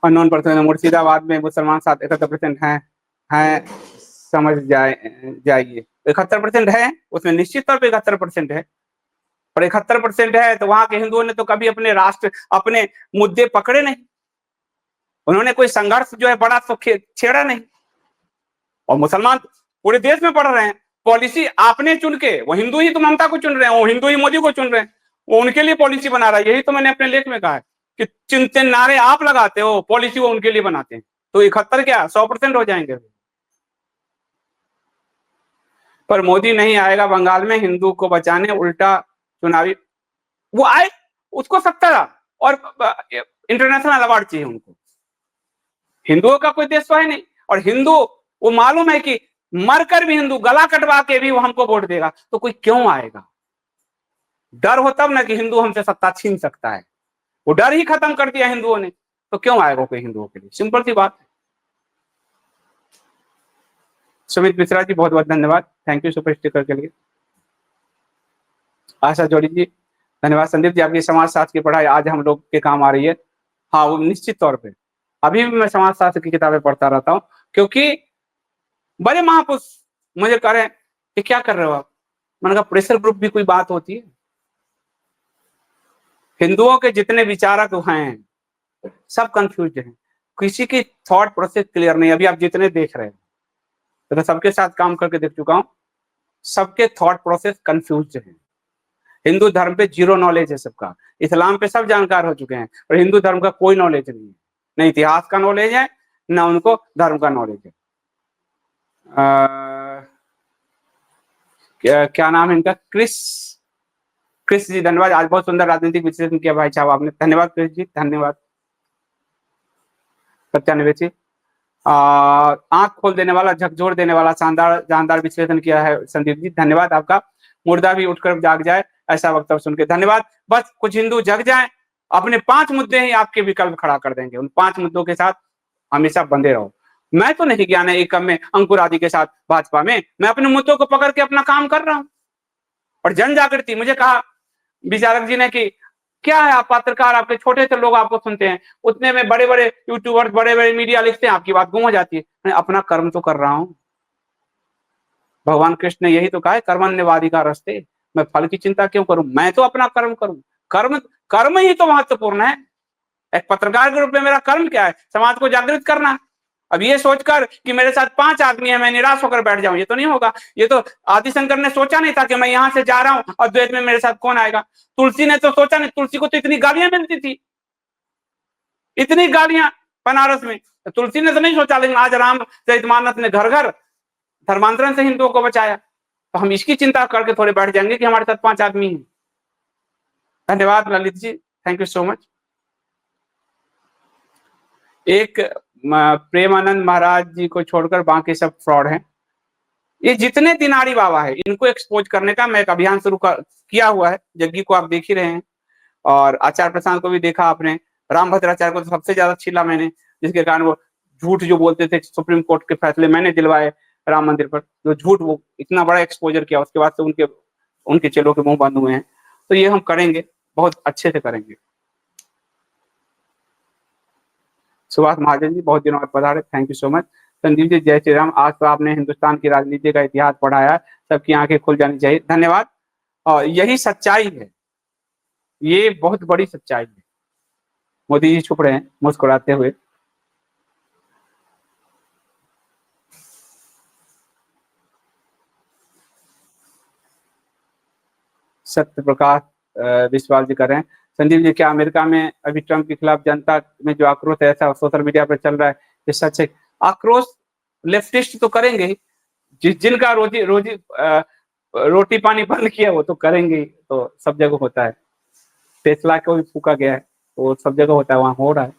और 9% मुर्शिदाबाद में मुसलमान 71% हैं, समझ जाइए। 71% है, उसमें निश्चित तौर पे 71% है, और 71% है तो वहां के हिंदुओं ने तो कभी अपने राष्ट्र, अपने मुद्दे पकड़े नहीं, उन्होंने कोई संघर्ष जो है बड़ा तो छेड़ा नहीं। और मुसलमान पूरे देश में पढ़ रहे हैं, पॉलिसी आपने चुन के, वो हिंदू ही तो ममता को चुन रहे हैं, वो हिंदू ही मोदी को चुन रहे हैं, वो उनके लिए पॉलिसी बना रहा है। यही तो मैंने अपने लेख में कहा है कि चिंतन नारे आप लगाते हो, पॉलिसी वो उनके लिए बनाते हैं। तो 71 क्या 100% हो जाएंगे। पर मोदी नहीं आएगा बंगाल में हिंदू को बचाने, उल्टा चुनावी वो आए, उसको सत्ता और इंटरनेशनल अवार्ड चाहिए उनको। हिंदुओं का कोई देश तो है नहीं, और हिंदू वो मालूम है कि मरकर भी हिंदू गला कटवा के भी वो हमको वोट देगा, तो कोई क्यों आएगा? डर हो तब ना कि हिंदू हमसे सत्ता छीन सकता है, वो डर ही खत्म कर दिया हिंदुओं ने, तो क्यों आएगा कोई हिंदुओं के लिए? सिंपल सी बात है। सुमित मिश्रा जी बहुत बहुत धन्यवाद, थैंक यू सुपर स्टिकर के लिए। आशा जोड़ी जी धन्यवाद। संदीप जी आपकी समाजशास्त्र की पढ़ाई आज हम लोग के काम आ रही है। हाँ वो निश्चित तौर पे, अभी भी मैं समाजशास्त्र की किताबें पढ़ता रहता हूँ, क्योंकि बड़े महापुरुष मुझे कह रहे हैं कि क्या कर रहे हो आप? मैंने कहा प्रेशर ग्रुप भी कोई बात होती है? हिंदुओं के जितने विचारक हैं सब कंफ्यूज हैं, किसी की थॉट प्रोसेस क्लियर नहीं। अभी आप जितने देख रहे हैं, तो सबके साथ काम करके देख चुका हूं, सबके थॉट प्रोसेस कंफ्यूज है। हिंदू धर्म पे जीरो नॉलेज है सबका, इस्लाम पे सब जानकार हो चुके हैं, और हिंदू धर्म का कोई नॉलेज नहीं है, न इतिहास का नॉलेज है, न उनको धर्म का नॉलेज है। क्या नाम है इनका? क्रिस जी धन्यवाद, आज बहुत सुंदर राजनीतिक विश्लेषण किया भाई साहब आपने, धन्यवाद क्रिस जी, धन्यवाद। सत्यानवे जी आंख खोल देने वाला, झकझोर देने वाला शानदार जानदार विश्लेषण किया है संदीप जी, धन्यवाद आपका। मुर्दा भी उठकर जाग जाए ऐसा वक्तव्य सुन के, धन्यवाद। बस कुछ हिंदू जग जाएं, अपने 5 मुद्दे ही आपके विकल्प खड़ा कर देंगे, उन 5 मुद्दों के साथ हमेशा बंधे रहो। मैं तो नहीं गया ना एकम में अंकुर आदि के साथ भाजपा में, मैं अपने मुद्दों को पकड़ के अपना काम कर रहा हूं। और जन जागृति, मुझे कहा विचारक जी ने कि क्या है आप पत्रकार, आपके छोटे से लोग आपको सुनते हैं, उतने में बड़े बड़े यूट्यूबर्स, बड़े बड़े मीडिया लिखते हैं, आपकी बात गुम हो जाती है। मैं अपना कर्म तो कर रहा हूं, भगवान कृष्ण ने यही तो कहा है कर्मण्यवाधिकार रस्ते, मैं फल की चिंता क्यों करूं? मैं तो अपना कर्म करूं, कर्म कर्म ही तो महत्वपूर्ण है। एक पत्रकार के रूप में मेरा कर्म क्या है? समाज को जागृत करना। अब ये सोचकर कि मेरे साथ 5 आदमी है मैं निराश होकर बैठ जाऊं, ये तो नहीं होगा। ये तो आदिशंकर ने सोचा नहीं था कि मैं यहां से जा रहा हूं और द्वैत में मेरे साथ कौन आएगा। तुलसी ने तो सोचा नहीं, तुलसी को तो इतनी गालियां मिलती थी, इतनी गालियां बनारस में, तुलसी ने तो नहीं सोचा, लेकिन आज रामचरित मानस ने घर घर धर्मांतरण से हिंदुओं को बचाया। तो हम इसकी चिंता करके थोड़े बैठ जाएंगे कि हमारे साथ 5 आदमी हैं। धन्यवाद Lalit ji, thank you so much. एक प्रेमानंद महाराज जी को छोड़कर बाकी सब फ्रॉड हैं। ये जितने तिनारी बाबा है इनको एक्सपोज करने का मैं एक अभियान शुरू किया हुआ है। जग्गी को आप देख ही रहे हैं, और आचार्य प्रसाद को भी देखा आपने, रामभद्राचार्य को तो सबसे ज्यादा छिला मैंने, जिसके कारण वो झूठ जो बोलते थे, सुप्रीम कोर्ट के फैसले मैंने दिलवाए राम मंदिर पर, जो झूठ वो इतना बड़ा एक्सपोजर किया, उसके बाद से उनके चेलों के मुंह बंद हुए हैं। तो ये हम करेंगे, बहुत अच्छे से करेंगे। सुभाष महाजन जी बहुत दिनों बाद पधारे, thank you so much. Sandeep ji जय श्री राम, आज तो आपने हिंदुस्तान की राजनीति का इतिहास पढ़ाया, सबकी आंखें खुल जानी चाहिए, धन्यवाद। और यही सच्चाई है, ये बहुत बड़ी सच्चाई है। मोदी जी छुप रहे हैं मुस्कुराते हुए। सत्य प्रकाश विश्वास जी कर रहे हैं, संदीप जी क्या अमेरिका में अभी ट्रंप के खिलाफ जनता में जो आक्रोश है ऐसा सोशल मीडिया पर चल रहा है, ये सच है? आक्रोश लेफ्टिस्ट तो करेंगे ही, जिनका रोटी पानी बंद किया वो तो करेंगे, तो सब जगह होता है। टेस्ला को भी फूका गया है, तो सब जगह होता है, वहां हो रहा है।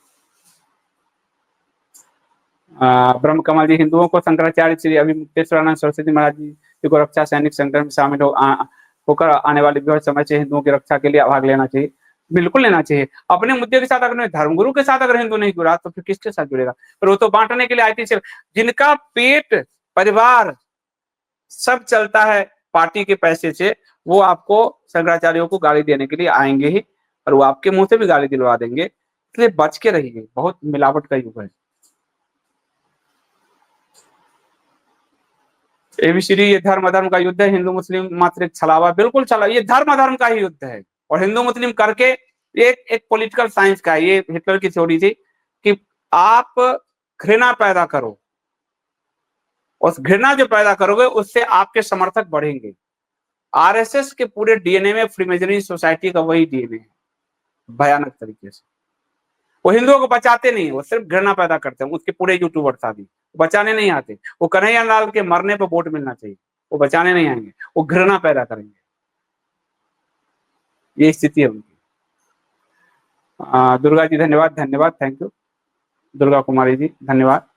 ब्रह्म कमल जी हिंदुओं को शंकराचार्य श्री अभी मुक्तेश्वरानंद सरस्वती महाराज जी को रक्षा सैनिक संगठन में शामिल होकर आने वाले विभिन्न समय से हिंदुओं की रक्षा के लिए भाग लेना चाहिए। बिल्कुल लेना चाहिए। अपने मुद्दे के साथ अगर धर्मगुरु के साथ अगर हिंदू नहीं जुड़ा तो फिर किसके साथ जुड़ेगा? पर वो तो बांटने के लिए आई थी। जिनका पेट परिवार सब चलता है पार्टी के पैसे से, वो आपको शंकराचार्यों को गाली देने के लिए आएंगे ही, और वो आपके मुंह से भी गाली दिलवा देंगे इसलिए बच के रहिए, बहुत मिलावट का युग है। एबीसीडी, ये धर्म अधर्म का युद्ध है, हिंदू मुस्लिम मात्र एक छलावा, बिल्कुल छला, ये धर्म अधर्म का ही युद्ध है। और हिंदू मुस्लिम करके एक पॉलिटिकल साइंस का है, ये हिटलर की थ्योरी थी कि आप घृणा पैदा करो, उस घृणा जो पैदा करोगे उससे आपके समर्थक बढ़ेंगे। आरएसएस के पूरे डीएनए में फ्रीमेजनी सोसाइटी का वही डीएनए है, भयानक तरीके से। वो हिंदुओं को बचाते नहीं, वो सिर्फ घृणा पैदा करते हैं। उसके पूरे यूट्यूबर साथी बचाने नहीं आते। वो कन्हैया लाल के मरने पर वोट मिलना चाहिए, वो बचाने नहीं आएंगे, वो घृणा पैदा करेंगे। ये स्थिति है उनकी। दुर्गा जी धन्यवाद, धन्यवाद, थैंक यू। दुर्गा कुमारी जी धन्यवाद।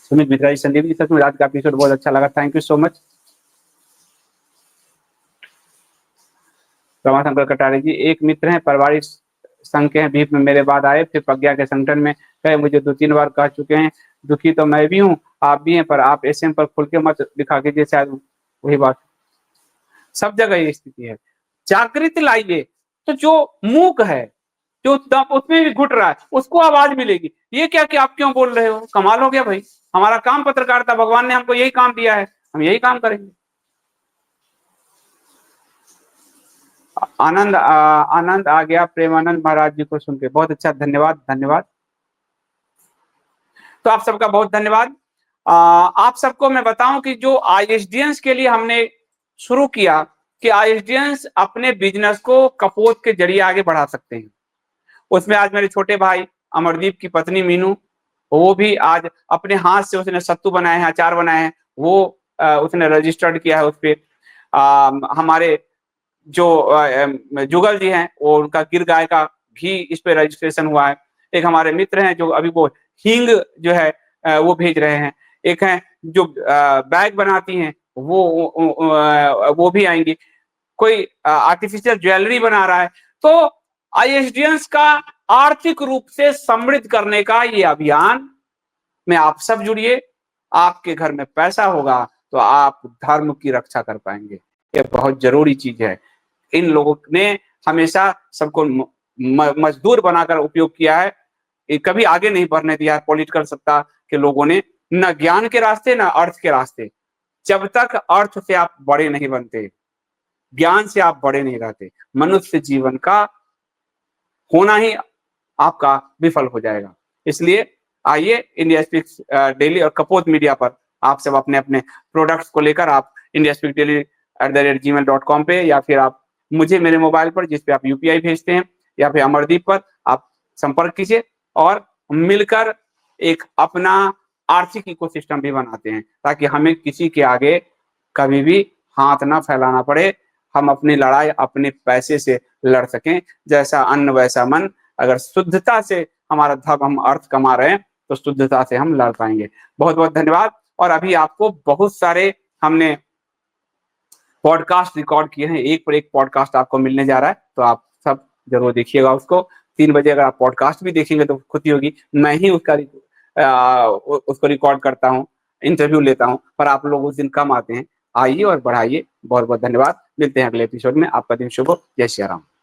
सुमित मित्रा जी, संदीप जी, सच में आज का एपिसोड बहुत अच्छा लगा, thank you so much. Ramashankar Katare ji, एक मित्र हैं, पारिवारिक संघ के हैं, बीच में मेरे बाद आए, फिर प्रज्ञा के संगठन में गए, मुझे 2-3 बार कह चुके हैं, दुखी तो मैं भी हूँ, आप भी हैं, पर आप एसएम पर खुल के मत दिखा कीजिए, शायद वही बात। सब जगह ये स्थिति है, जागृति लाइए। तो जो मूक है, जो उसमें भी घुट रहा है, उसको आवाज मिलेगी। ये क्या कि आप क्यों बोल रहे हो, कमाल हो गया भाई। हमारा काम पत्रकारिता, भगवान ने हमको यही काम दिया है, हम यही काम करेंगे। आनंद आ गया प्रेमानंद महाराज जी को सुन के, बहुत अच्छा, धन्यवाद, धन्यवाद। तो आप सबका बहुत धन्यवाद। आप सबको मैं बताऊं कि जो आईएसडीएंस के लिए हमने शुरू किया कि आईएसडीएंस अपने बिजनेस को कपोत के जरिए आगे बढ़ा सकते हैं। उसमें आज मेरे छोटे भाई अमरदीप की पत्नी मीनू, वो भी आज अपने हाथ से उसने सत्तू बनाए हैं, अचार बनाए हैं, वो उसने रजिस्टर्ड किया है उस पर। हमारे जो जुगल जी हैं, वो उनका गिर गाय का घी इस पे रजिस्ट्रेशन हुआ है। एक हमारे मित्र हैं जो अभी वो हींग जो है वो भेज रहे हैं। एक है जो बैग बनाती हैं, वो भी आएंगी। कोई आर्टिफिशियल ज्वेलरी बना रहा है। तो आईएसडीएंस का आर्थिक रूप से समृद्ध करने का ये अभियान में आप सब जुड़िए। आपके घर में पैसा होगा तो आप धर्म की रक्षा कर पाएंगे, ये बहुत जरूरी चीज है। इन लोगों ने हमेशा सबको मजदूर बनाकर उपयोग किया है, ये कभी आगे नहीं बढ़ने दिया है पॉलिटिकल सत्ता के लोगों ने, न ज्ञान के रास्ते न अर्थ के रास्ते। जब तक अर्थ से आप बड़े नहीं बनते, ज्ञान से आप बड़े नहीं रहते, मनुष्य जीवन का होना ही आपका विफल हो जाएगा। इसलिए आइए इंडिया स्पीक्स डेली और कपोत मीडिया पर आप सब अपने अपने प्रोडक्ट्स को लेकर आप indiaspeakdaily@gmail.com पे, या फिर आप मुझे मेरे मोबाइल पर जिस पे आप यूपीआई भेजते हैं, या फिर अमरदीप पर आप संपर्क कीजिए और मिलकर एक अपना आर्थिक इकोसिस्टम भी बनाते हैं, ताकि हमें किसी के आगे कभी भी हाथ ना फैलाना पड़े। हम अपनी लड़ाई अपने पैसे से लड़ सकें, जैसा अन्न वैसा मन। अगर शुद्धता से हमारा धर्म, हम अर्थ कमा रहे हैं, तो शुद्धता से हम लड़ पाएंगे। बहुत बहुत धन्यवाद। और अभी आपको बहुत सारे हमने पॉडकास्ट रिकॉर्ड किए हैं, एक पर एक पॉडकास्ट आपको मिलने जा रहा है, तो आप सब जरूर देखिएगा उसको। 3 बजे अगर आप पॉडकास्ट भी देखेंगे तो खुशी होगी। मैं ही उसको रिकॉर्ड करता हूँ, इंटरव्यू लेता हूँ, पर आप लोग उस दिन कम आते हैं। आइए और बढ़ाइए। बहुत बहुत धन्यवाद। मिलते हैं अगले एपिसोड में। आपका दिन शुभ हो। जय श्री राम।